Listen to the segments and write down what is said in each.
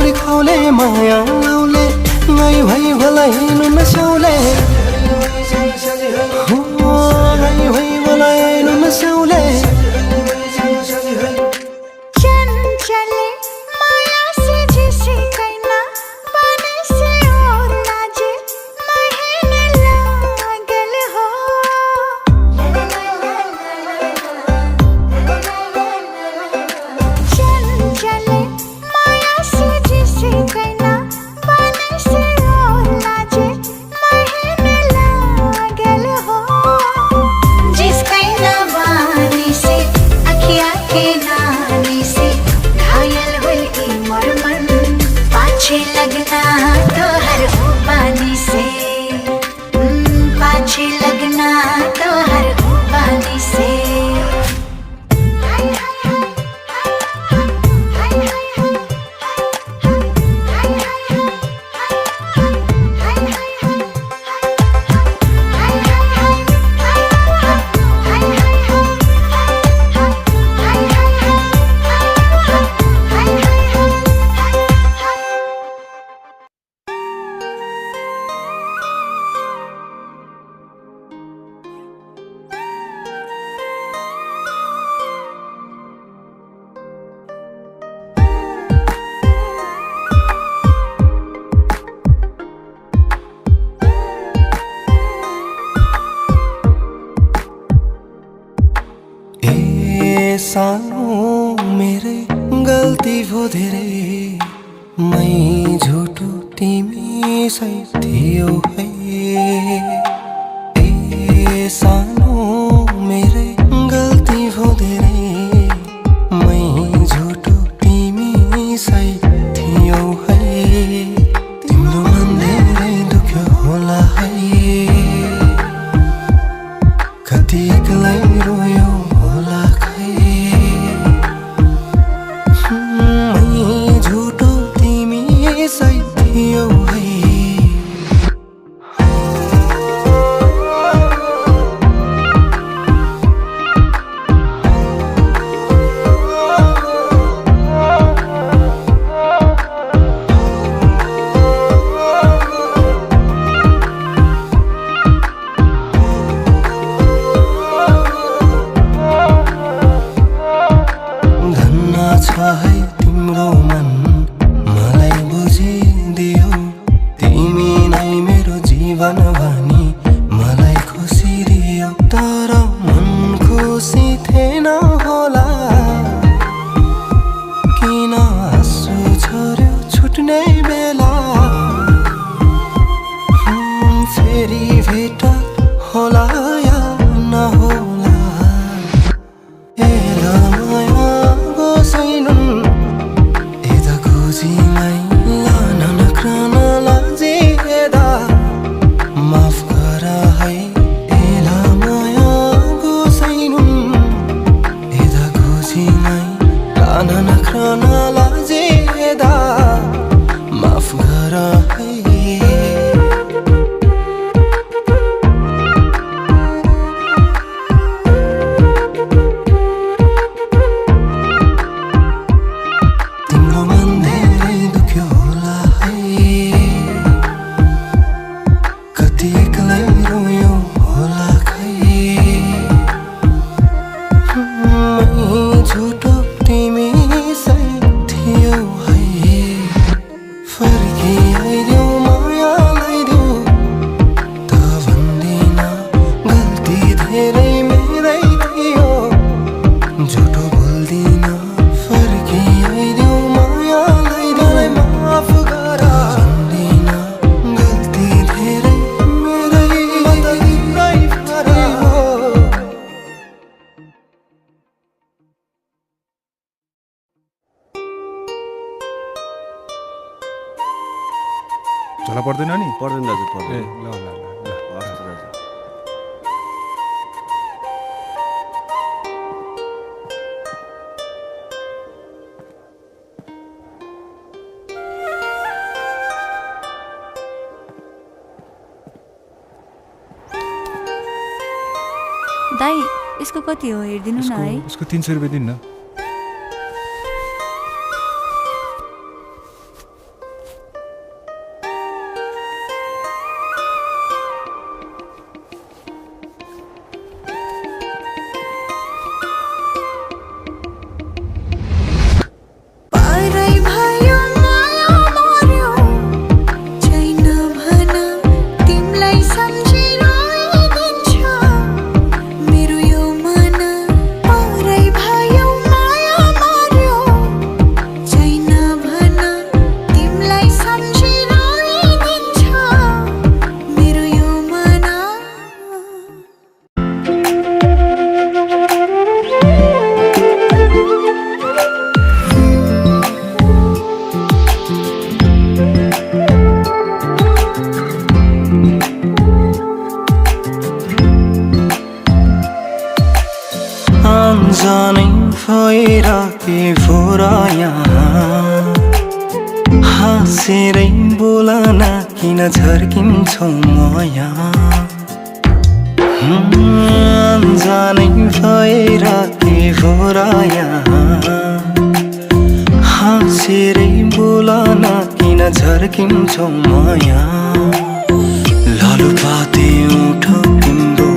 बिर्खाउले माया लाउले गाई भई भलाई नु नसाउले गाई भई भलाई नु नसाउले चंचले माया से जिसे कहना बने से और लाजे महीने लागल हो चंचले माया से जिसे कहना बने से और लाजे महीने लागल हो जिस कहना बानी से अखिया के नानी से घायल हुई मोर मन पाछे लगना तो हर पानी से पाछे लगना तो हर पानी से सानो मेरे गल्ती भो धेरै मै झुटो तिमी सही थियो है ए सानो मेरे गल्ती भो धेरै मै झुटो तिमी सही थियो है तिम्रो मन धेरै दुख्यो होला है कति एक्लै रोयो होला झुटो तिमी सही थियो है धन्ना छ है तिम्रो मन मलाई बुझिदियो तिमी नै मेरो जीवन भनी मलाई खुसी दियो तर मन खुसी थिएन होला किन आँसु झर्यो छुट्ने बेला फेरि भेट होला या नहोला माफ गर है एला माया गोसाइनुन एदा गोजिनै लाना नख्राना लाजेदा माफ गर है तिम्रो मन धेरै दुख्यो होला है कति एक्लै रोयो होला खै मै झुटो तिमी सही थियो है फर्की आइदेऊ मायालाई देऊ त भन्दिन गल्ती धेरै मेरै थियो झुटो बोल्दिन फर्की आइदेऊ मायालाई देऊ माफ गर भन्दिन गल्ती धेरै मेरै परे हो झोला पर्दैन नि पर्दैन दाजु पर्दैन ए ल ल ल हस् दाजु दाई यसको कति हो हेर्दिनु न है उसको 300 रुपैयाँ दिनु न हाँसेरै बोलन किन झर्किन्छौ माया जानै भएर के भोराया हाँसेरै बोलन किन झर्किन्छौ माया लालुपाते उठो तिम्रो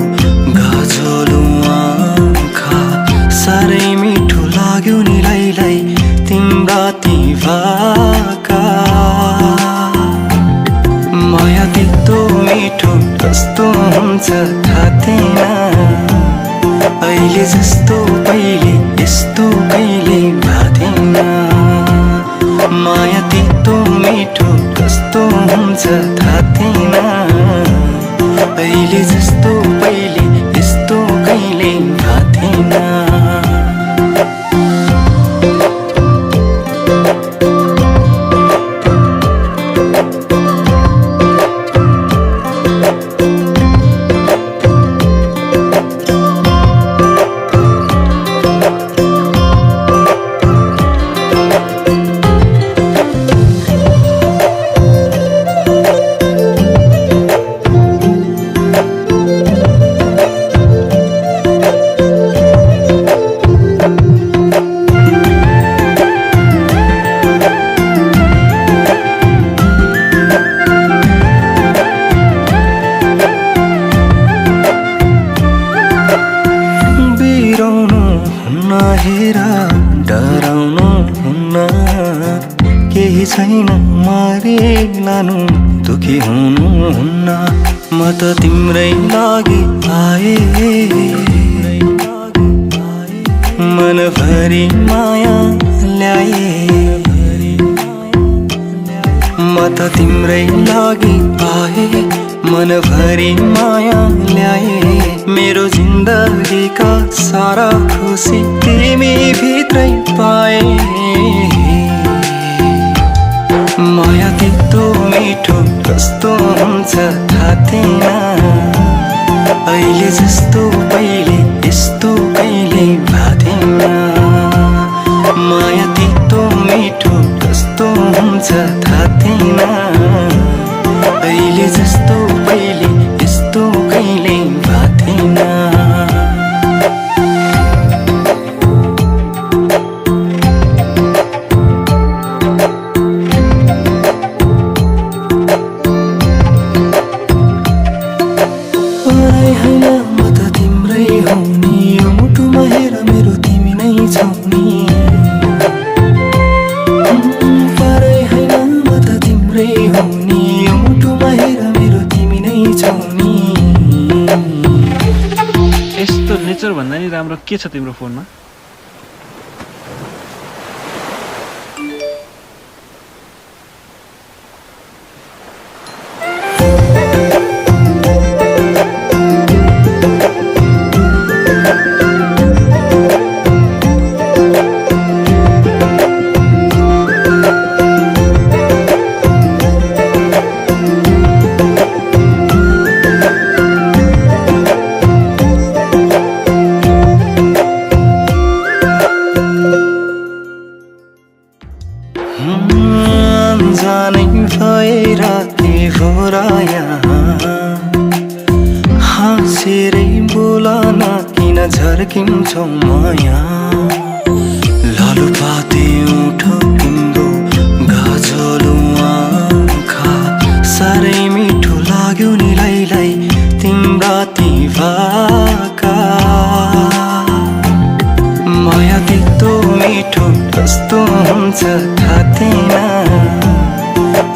गाजलो आँखा साह्रै मिठो लाग्यो नि लैलै तिम्रा ती भाका माया त्यस्तो मिठो कस्तो हुन्छ थाहा थिएन अहिले जस्तो पहिले यस्तो कहिले भाथेन माया त्यस्तो मिठो कस्तो हुन्छ थाहा थिएन अहिले जस्तो पहिले यस्तो कहिले भाथेन डराउनु हुन्न केही छैन मारे लानु दुखी हुनु हुन्न म त तिम्रै लागि आए मनभरि माया ल्याए म त तिम्रै लागि आए मनभरि माया ल्याए मेरो जिन्दगीका सारा खुसी तिमी भित्रै पाए माया त्यस्तो मिठो कस्तो हुन्छ थाहा थिएन अहिले जस्तो पहिले यस्तो कहिले भाथेन माया त्यस्तो मिठो कस्तो हुन्छ थाहा थिएन अहिले जस्तो पहिले यस्तो कहिले भाथेन होइन म त तिम्रै हौ नि यो मुटुमा हेर मेरो तिमी नै छौ नि परै होइन म त तिम्रै हौ नि यो मुटुमा हेर मेरो तिमी नै छौ नि यस्तो नेचर भन्दा नि राम्रो के छ तिम्रो फोनमा जानै भएर के भोराया हाँसेरै बोलन किन झर्किन्छौ माया लालुपाते उठो तिम्रो गाजलो आँखा साह्रै मिठो लाग्यो नि लैलै तिम्रा ती भाका माया त्यस्तो मिठो कस्तो हुन्छ थाहा थिएन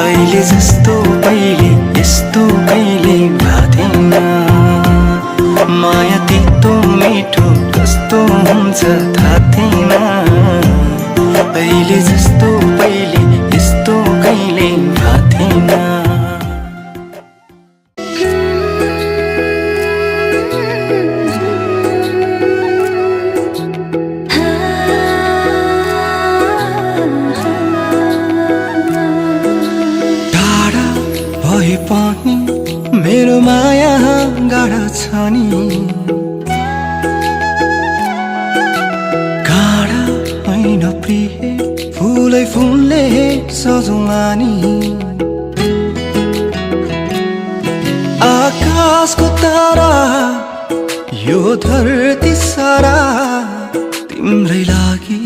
अहिले जस्तो पहिले यस्तो कहिले भाथेन माया त्यस्तो मिठो कस्तो हुन्छ थाहा थिएन अहिले जस्तो पहिले यस्तो कहिले भाथेन पनि मेरो माया गाढा छ नि गाढा होइन प्रिय फुलै उनले सजुलानी आकाशको तारा यो धरती सारा तिम्रै लागि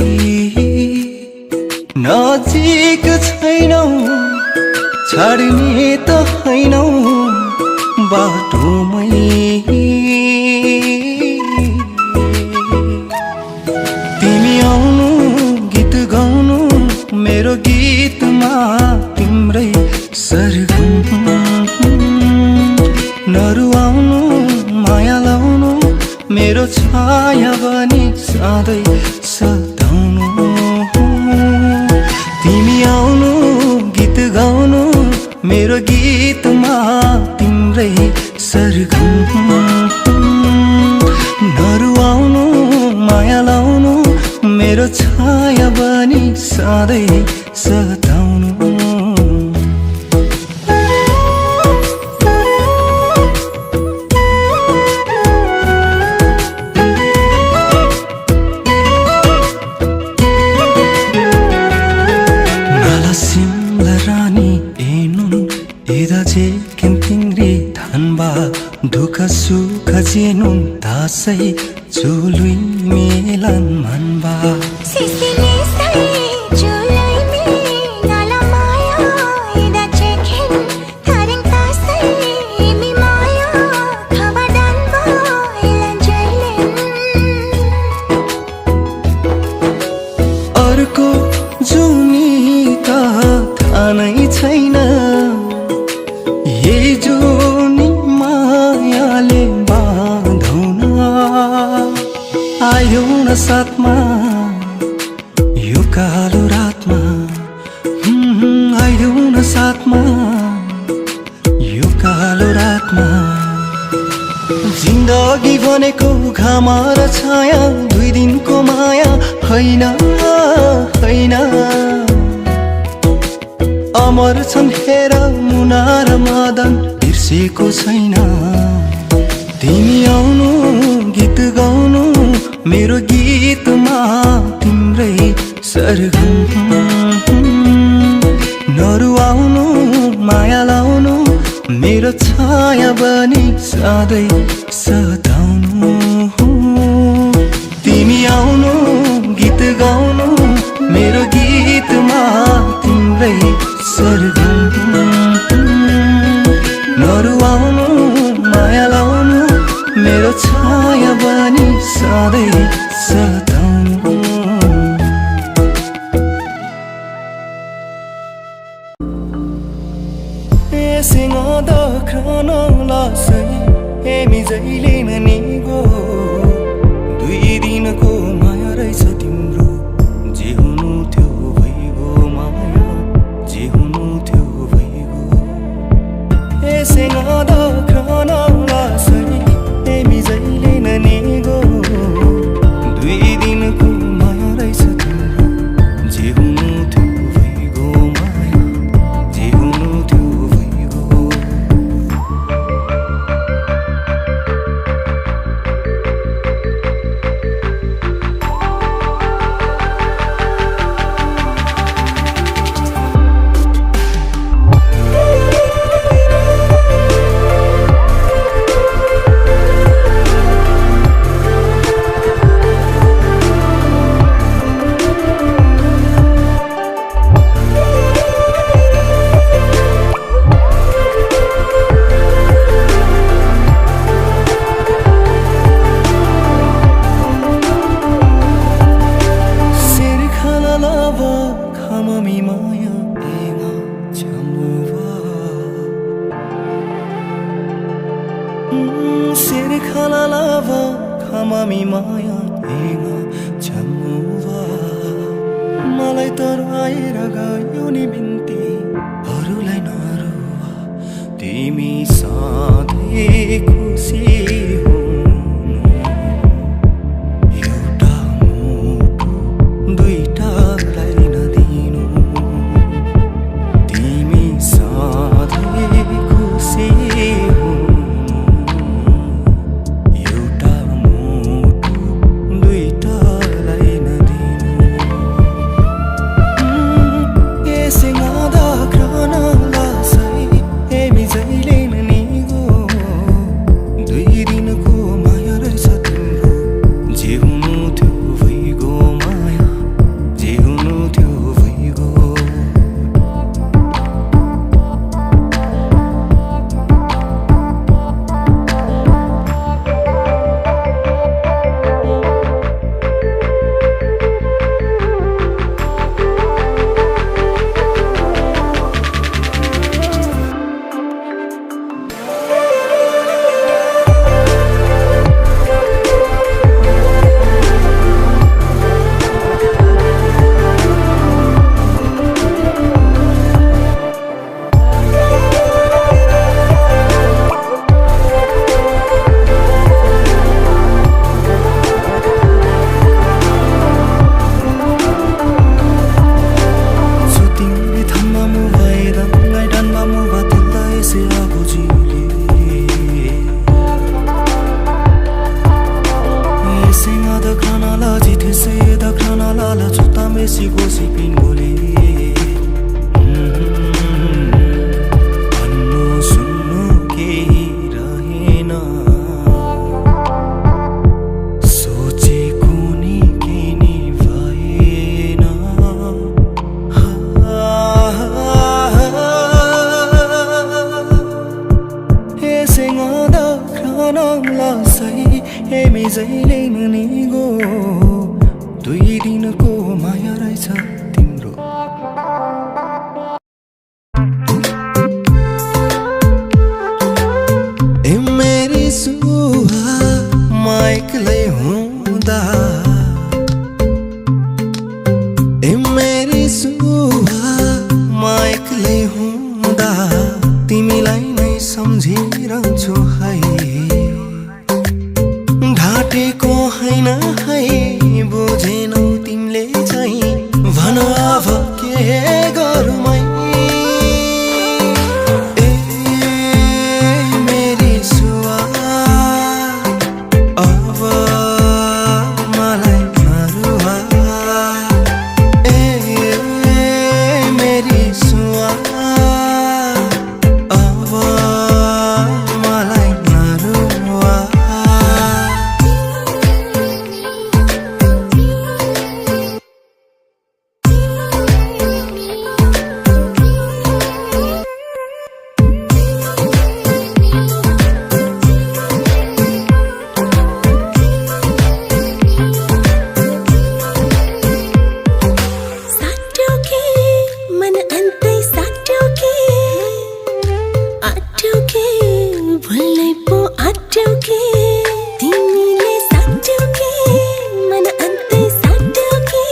नजिक छैनौ छाड्ने त हैनौ बाटोमै तिमी आउनु गीत गाउनु मेरो गीतमा तिम्रै सरगम नरुवाउनु माया लाउनु मेरो छाया बनी सधैँ सताउनु तिमी आउनु गीत गाउनु मेरो गीतमा तिम्रै सरगम नरुवाउनु माया लाउनु मेरो छाया बनी सधैँ सताउनु दुःख सुख जेनुन दासै चुलुई मेलन मनबा सिसिले सै चुलुई मे नाला माया इदा चेखिन थारिङ तासै इमी माया खबदान बा इलन जैलेन अर्को जुनी त थानै छैन यही जुनी मायाले बाँधौन आयौ न साथमा यो कालो रातमा आयौ न साथमा यो कालो रातमा जिन्दगी भनेको घाम र छाया दुई दिनको माया होइन होइन अमर छन् हेर मुना र मदन बिर्सेको छैन तिमी आउनु गीत गाउनु मेरो गीतमा तिम्रै सरगम नरुवाउनु माया लाउनु मेरो छाया बनी सधैँ सताउनु तिमी आउनु गीत गाउनु मेरो गीतमा तिम्रै सरगम नरुवाउनु माया लाउनु मेरो छाया बनी सधैँ सताउनु सिंहद ख्रन लासै हेमी जहिले ननिगो दुई दिनको माया रहेछ तिम्रो जे हुनु थियो भइगो माया जे हुनु थियो भइगो सिंहद ख्रन लासै हेमी जहिले ननिगो दुई दिनको माया रहेछ तिम्रो जे हुनु थियो भइगो माया जे हुनु थियो खामामी माया हेगा छमुवा मलाई तर आएर गयो नि बिन्ती अरूलाई नरुवा तिमी सधैँ खुसी हुनु एउटा मुटु दुईटालाई नदिनु तिमी सधैँ खुसी जहिले मुनिगो 2 दिनको माया रहेछ तिम्रो ए मेरी सुहा म एक्लै हुँदा ए मेरी सुहा म एक्लै हुँदा तिमीलाई नै सम्झिरहन्छु है ढाटेको हैन है बुझेनौ तिमीले चाहिँ भन अब के गरौँ मै ए मेरी सुवा अब मलाई नरुवा ए मेरी सुवा अब मलाई नरुवा साट्यो के मन अन्तै साट्यो के आट्यो के भुल्नै पो आट्यो के तिमीले साट्यो के मन अन्तै साट्यो के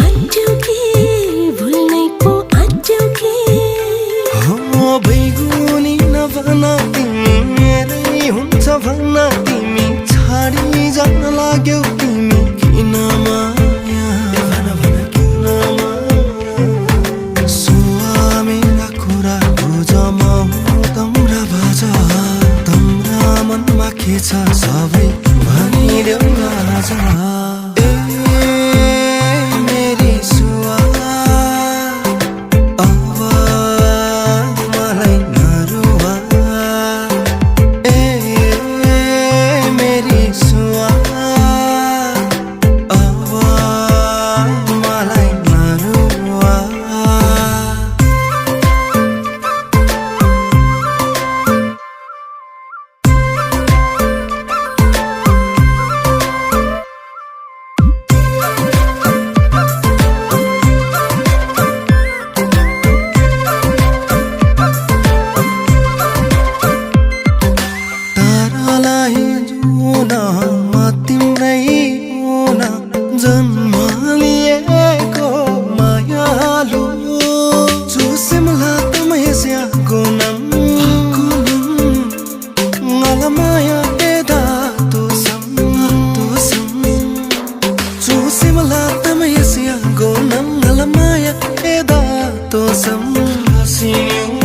आट्यो के भुल्नै पो आट्यो के हो बैगुनी नभन तिमी मेरै हुन्छ भन्न तिमी छाडी जान लाग्यौ तिमी किन माया भन किन माया सुवा मेरा कुरा बुझ म तम्रा बज तम्रा मनमा के छ सबै भनिदेऊ राजा ए मेरी सुवा अब मलाई नरुवा ए मेरी सुवा अब मलाई नरुवा तारालाई जुन म तिम्रै हुन जन्म लिएको मायालु चुसिमला तमयस्या गुणम ngalaमाया eda tosam चुसिमला तमयस्या गुणम ngalaमाया eda tosam hasiu